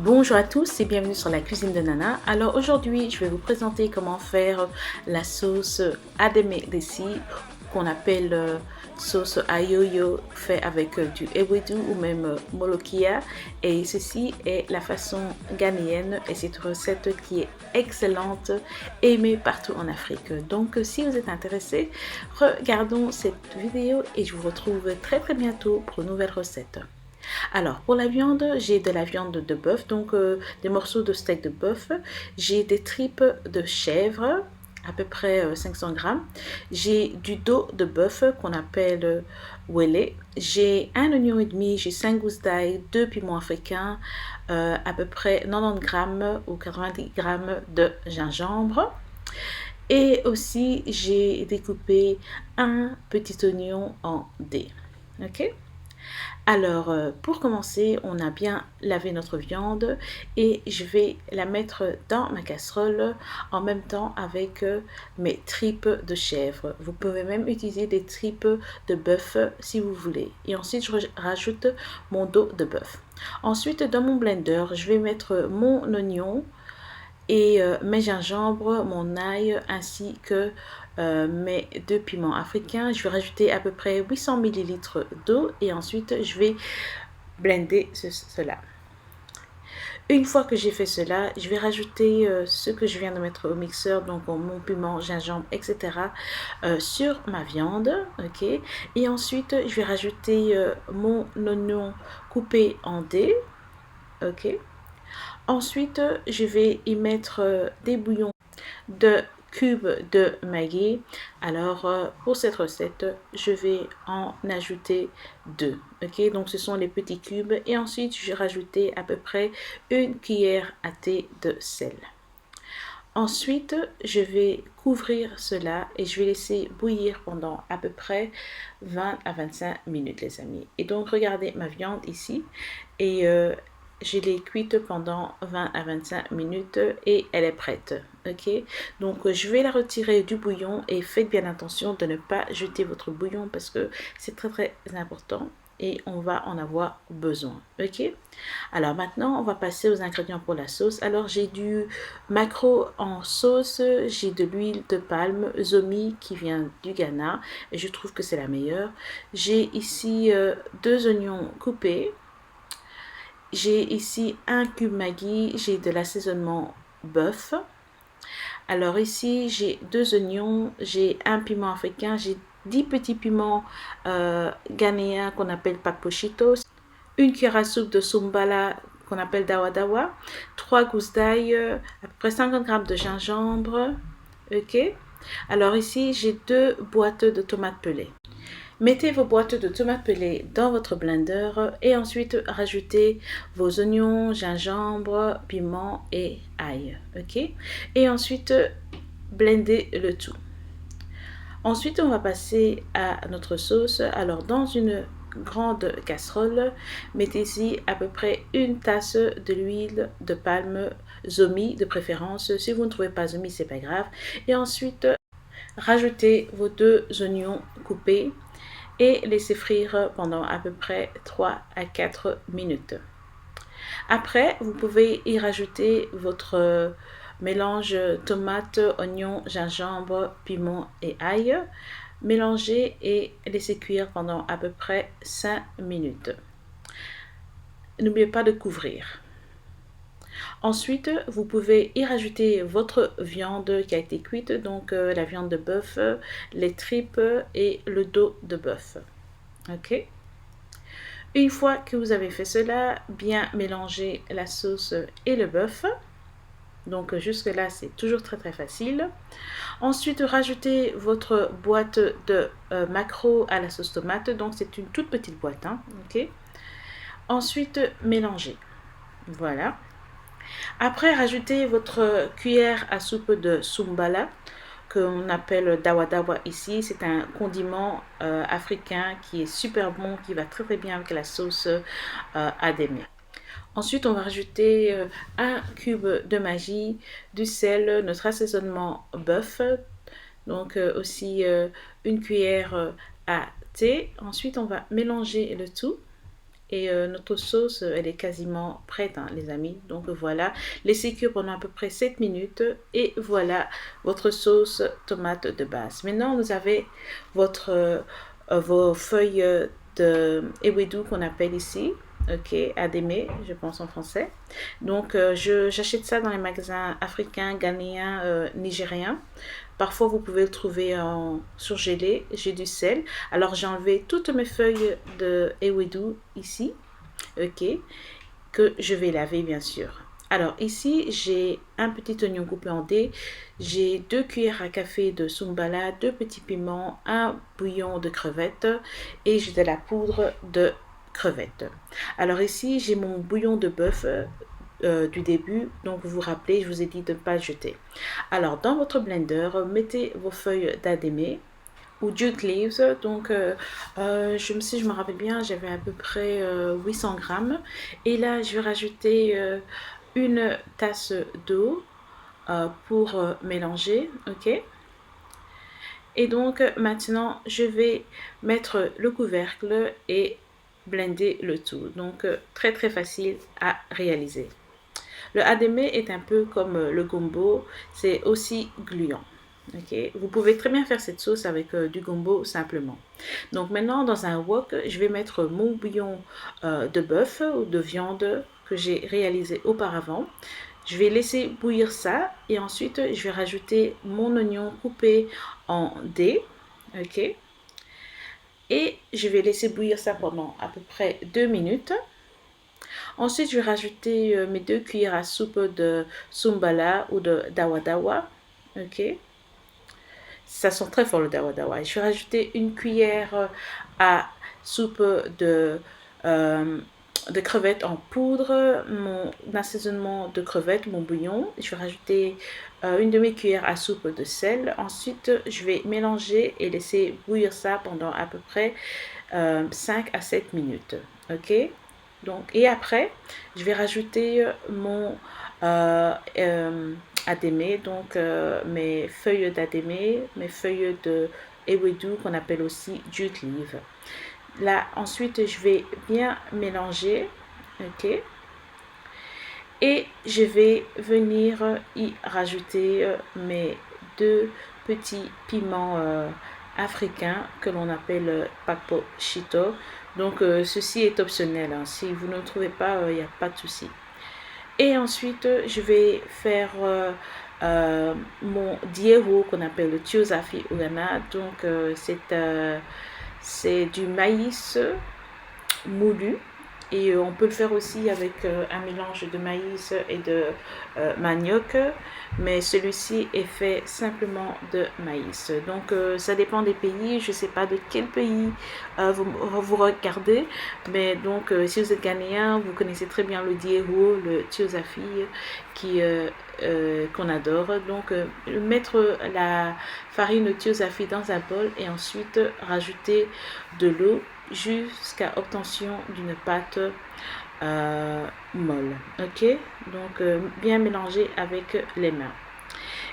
Bonjour à tous et bienvenue sur la cuisine de Nana. Alors aujourd'hui, je vais vous présenter comment faire la sauce Ademe Desi qu'on appelle sauce ayoyo fait avec du ewedu ou même molokia. Et ceci est la façon ghanéenne et c'est une recette qui est excellente, aimée partout en Afrique. Donc si vous êtes intéressé, regardons cette vidéo et je vous retrouve très bientôt pour une nouvelle recette. Alors, pour la viande, j'ai de la viande de bœuf, donc des morceaux de steak de bœuf. J'ai des tripes de chèvre, à peu près 500 grammes. J'ai du dos de bœuf qu'on appelle wele. J'ai un oignon et demi, j'ai 5 gousses d'ail, 2 piments africains, à peu près 90 grammes ou 90 grammes de gingembre. Et aussi, j'ai découpé un petit oignon en dés. Ok? Alors, pour commencer, on a bien lavé notre viande et je vais la mettre dans ma casserole en même temps avec mes tripes de chèvre. Vous pouvez même utiliser des tripes de bœuf si vous voulez. Et ensuite, je rajoute mon dos de bœuf. Ensuite, dans mon blender, je vais mettre mon oignon et mes gingembre, mon ail ainsi que mes 2 piments africains. Je vais rajouter à peu près 800 millilitres d'eau et ensuite je vais blender cela. Une fois que j'ai fait cela, je vais rajouter ce que je viens de mettre au mixeur, donc mon piment, gingembre, etc. Sur ma viande, ok. Et ensuite, je vais rajouter mon oignon coupé en dés, ok. Ensuite, je vais y mettre des bouillons de cubes de Maggi. Alors, pour cette recette, je vais en ajouter 2. Ok, donc ce sont les petits cubes. Et ensuite, je vais rajouter à peu près une cuillère à thé de sel. Ensuite, je vais couvrir cela et je vais laisser bouillir pendant à peu près 20 à 25 minutes, les amis. Et donc, regardez ma viande ici. Et je l'ai cuite pendant 20 à 25 minutes et elle est prête. Ok, donc je vais la retirer du bouillon et faites bien attention de ne pas jeter votre bouillon parce que c'est très important et on va en avoir besoin. Ok, alors maintenant on va passer aux ingrédients pour la sauce. Alors j'ai du maquereau en sauce, j'ai de l'huile de palme Zomi qui vient du Ghana et je trouve que c'est la meilleure. J'ai ici 2 oignons coupés. J'ai ici un cube Maggi, j'ai de l'assaisonnement bœuf. Alors ici, j'ai 2 oignons, j'ai un piment africain, j'ai 10 petits piments ghanéens qu'on appelle papochitos, une cuillère à soupe de sumbala qu'on appelle dawa dawa, 3 gousses d'ail, à peu près 50 grammes de gingembre. Ok. Alors ici, j'ai 2 boîtes de tomates pelées. Mettez vos boîtes de tomates pelées dans votre blender et ensuite rajoutez vos oignons, gingembre, piment et ail. Ok. Et ensuite blendez le tout. Ensuite, on va passer à notre sauce. Alors, dans une grande casserole, mettez-y à peu près une tasse de l'huile de palme Zomi de préférence. Si vous ne trouvez pas Zomi, c'est pas grave. Et ensuite, rajoutez vos 2 oignons coupés et laissez frire pendant à peu près 3 à 4 minutes. Après, vous pouvez y rajouter votre mélange tomate, oignon, gingembre, piment et ail. Mélangez et laissez cuire pendant à peu près 5 minutes. N'oubliez pas de couvrir. Ensuite, vous pouvez y rajouter votre viande qui a été cuite, donc la viande de bœuf, les tripes et le dos de bœuf. Ok. Une fois que vous avez fait cela, bien mélanger la sauce et le bœuf. Donc jusque là c'est toujours très facile. Ensuite rajoutez votre boîte de maquereau à la sauce tomate. Donc c'est une toute petite boîte. Hein, ok. Ensuite mélangez. Voilà. Après rajoutez votre cuillère à soupe de sumbala qu'on appelle dawa dawa ici. C'est un condiment africain qui est super bon, qui va très bien avec la sauce adémé. Ensuite, on va rajouter un cube de Maggi, du sel, notre assaisonnement bœuf, donc aussi une cuillère à thé. Ensuite, on va mélanger le tout Et notre sauce, elle est quasiment prête, hein, les amis. Donc voilà, laissez cuire pendant à peu près 7 minutes. Et voilà votre sauce tomate de base. Maintenant, vous avez vos feuilles de ewedu qu'on appelle ici. Ok, adémé, je pense en français. Donc, j'achète ça dans les magasins africains, ghanéens, nigériens. Parfois, vous pouvez le trouver en surgelé. J'ai du sel. Alors, j'ai enlevé toutes mes feuilles de ewedu ici, ok, que je vais laver bien sûr. Alors ici, j'ai un petit oignon coupé en dés, j'ai 2 cuillères à café de sumbala, 2 petits piments, un bouillon de crevettes et j'ai de la poudre de crevettes. Alors ici, j'ai mon bouillon de bœuf du début, donc vous vous rappelez, je vous ai dit de ne pas le jeter. Alors dans votre blender, mettez vos feuilles d'adémé ou jute leaves. Donc, si je me rappelle bien, j'avais à peu près 800 grammes. Et là, je vais rajouter une tasse d'eau pour mélanger. Ok. Et donc, maintenant, je vais mettre le couvercle et blender le tout. Donc, très très facile à réaliser. Le adémé est un peu comme le gombo, c'est aussi gluant. Okay. Vous pouvez très bien faire cette sauce avec du gombo simplement. Donc maintenant, dans un wok, je vais mettre mon bouillon de bœuf ou de viande que j'ai réalisé auparavant. Je vais laisser bouillir ça et ensuite, je vais rajouter mon oignon coupé en dés. Ok. Et je vais laisser bouillir ça pendant à peu près 2 minutes. Ensuite, je vais rajouter mes 2 cuillères à soupe de sumbala ou de dawadawa. Ok. Ça sent très fort le dawadawa. Je vais rajouter une cuillère à soupe de crevettes en poudre, mon assaisonnement de crevettes, mon bouillon. Je vais rajouter une demi-cuillère à soupe de sel. Ensuite, je vais mélanger et laisser bouillir ça pendant à peu près 5 à 7 minutes. Ok. Donc, et après, je vais rajouter mon adémé, donc mes feuilles d'adémé, mes feuilles de ewedu qu'on appelle aussi jute leaf. Là, ensuite, je vais bien mélanger, ok. Et je vais venir y rajouter mes 2 petits piments africains que l'on appelle pakpo shito. Donc, ceci est optionnel, hein. Si vous ne le trouvez pas, il n'y a pas de souci. Et ensuite, je vais faire mon diéro qu'on appelle le tiozafi au Ghana. Donc, c'est du maïs moulu. Et on peut le faire aussi avec un mélange de maïs et de manioc, mais celui-ci est fait simplement de maïs. Donc ça dépend des pays, je ne sais pas de quel pays vous regardez, mais donc si vous êtes ghanéen, vous connaissez très bien le diéro, le tiozafi qu'on adore. Donc mettre la farine tiozafi dans un bol et ensuite rajouter de l'eau jusqu'à obtention d'une pâte molle. Ok, donc bien mélanger avec les mains.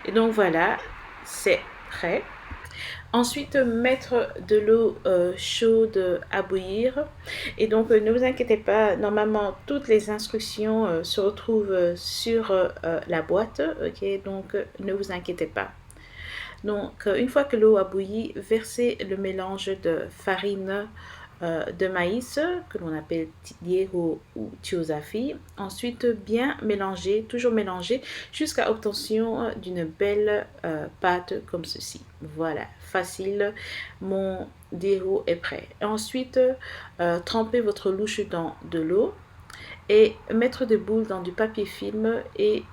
Et donc voilà, c'est prêt. Ensuite, mettre de l'eau chaude à bouillir. Et donc, ne vous inquiétez pas, normalement, toutes les instructions se retrouvent sur la boîte. Ok, donc ne vous inquiétez pas. Donc, une fois que l'eau a bouilli, versez le mélange de farine de maïs que l'on appelle diéro ou tiozafi. Ensuite, bien mélanger, toujours mélanger jusqu'à obtention d'une belle pâte comme ceci. Voilà, facile. Mon diéro est prêt. Ensuite, trempez votre louche dans de l'eau et mettre des boules dans du papier film et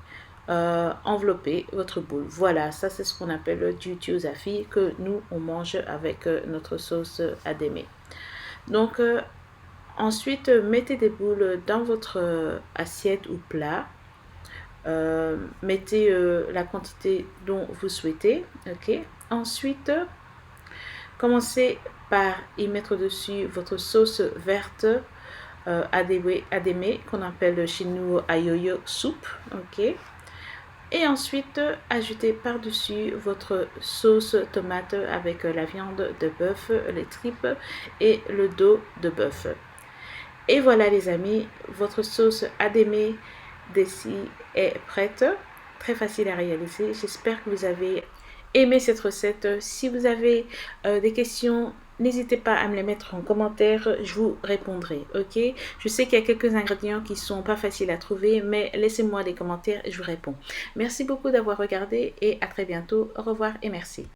envelopper votre boule. Voilà, ça c'est ce qu'on appelle du tiozafi que nous on mange avec notre sauce adémé. Donc ensuite mettez des boules dans votre assiette ou plat. Mettez la quantité dont vous souhaitez. Ok. Ensuite commencez par y mettre dessus votre sauce verte adémé qu'on appelle chez nous ayoyo soup. Ok. Et ensuite, ajoutez par-dessus votre sauce tomate avec la viande de bœuf, les tripes et le dos de bœuf. Et voilà les amis, votre sauce adémé desi est prête. Très facile à réaliser. J'espère que vous avez aimé cette recette. Si vous avez des questions, n'hésitez pas à me les mettre en commentaire, je vous répondrai, ok? Je sais qu'il y a quelques ingrédients qui sont pas faciles à trouver, mais laissez-moi des commentaires et je vous réponds. Merci beaucoup d'avoir regardé et à très bientôt. Au revoir et merci.